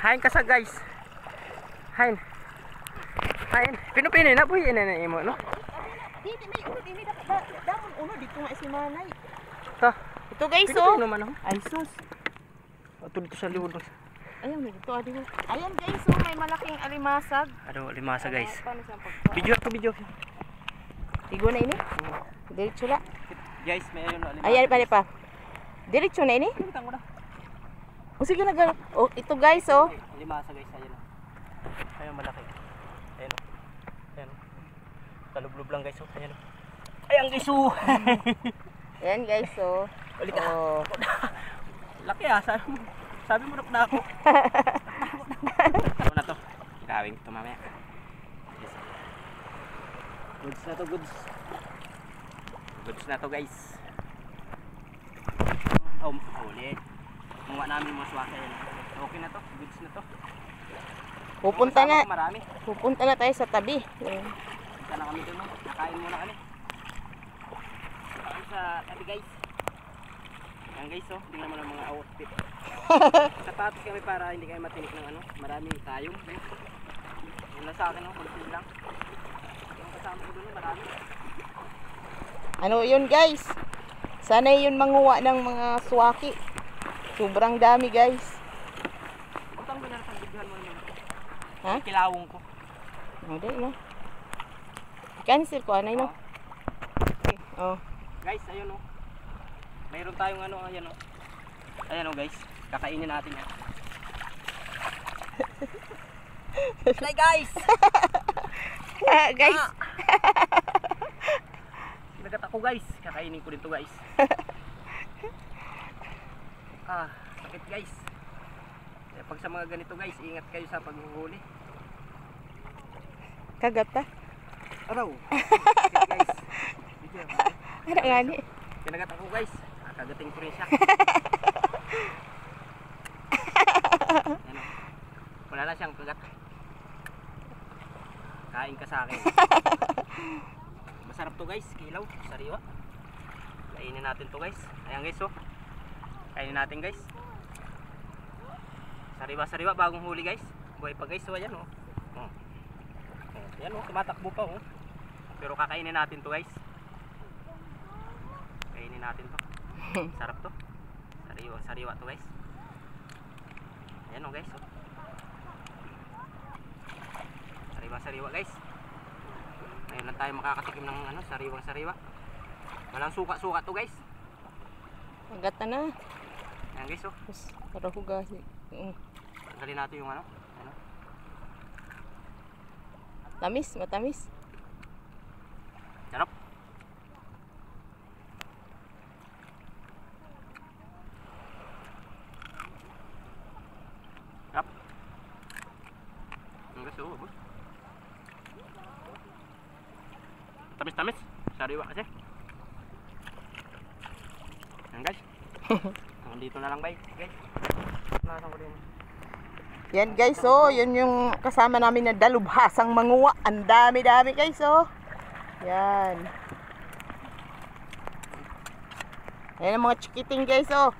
Hain ka sa guys. Hain. Hain. Pinupini na buhi na imo no. Dito may uno dini damon uno dito nga si manay. Ta. Ito guys oh. Ay sus. Ato dito sa liwod. Ayun dito adi. Ayan guys oh, may malaking alimasag. Ano alimasa guys. Video. Video. Tigo na ini. Diretso la. Guys, may ayun alimasa. Ayan pa. Diretso na ini. Kitang ko na. O sige na oh, ito guys oh. Alimasa guys, ayun. Ayun malaki. Ayun. Ayun. Kalublob lang guys oh. Ayun. Ayan guys oh. Ayan guys oh. Balik ka. Oh. Laki ah, sabi mo na ako. Ano na to? Gawin ito mamaya. Goods na to, goods. Goods na to guys. Ulit. Munga namin mga swaka yan. Okay na to, goods na to. Pupunta na tayo sa tabi. Punta na kami doon, no? Nakain muna kami. Nakain sa tabi guys. Yan guys, oh, tingnan mo ng mga outfit. Sapatos kami para hindi kayo matinik ng ano, marami tayong. Yung lang sa akin, oh, konti lang. Yung kasama ko doon, marami. Ano yun guys? Sana yun manguha ng mga swaki. Sobrang dami guys. Utang mo na sa bigyan mo naman. Ha? Kilawong ko. Hindi no. Cancel ko anay no. Okay. Oh. Guys, ayun oh. Mayroon tayong ano, ayan oh. Ayan oh guys, kakainin natin yan. Hi guys. Guys. Kinagat ako guys, kakainin ko dito guys. Sakit guys. Kaya pag sa mga ganito guys, ingat kayo sa paghuhuli. Kagat ta. Araw. Sakit guys. Ano nga ni? Kinagat ako guys. Kagating ko rin siya. Yan o. Wala na siyang kagat. Kain ka sa akin. Masarap to guys, kilaw, sariwa. Kainin natin to guys. Ayan guys oh. Kainin natin guys. Sariwa-sariwa bagong huli guys. Buhay pa guys, so ayan oh. Ayan oh, tumatakbo pa oh. Pero kakainin natin to guys. Kainin natin to. Sarap to. Sariwa to guys. Ayan oh guys oh. Sariwa guys. Ngayon lang tayo makakatikim ng ano, sariwang-sariwa. Walang suka-suka to guys. Kagat na. Ayan guys oh. Para hugasin. Tanggalin natin yung ano. Tamis, matamis. Sarap. Sarap. Ang gusto ko. Tamis-tamis. Sariwa kasi. Ayan guys. Dito na lang guys. Nasaan ko din. Yan guys oh, yun yung kasama namin na dalubhasang manguwa. Ang dami-dami guys oh. Yan. Ayan ang mga chikiting guys oh.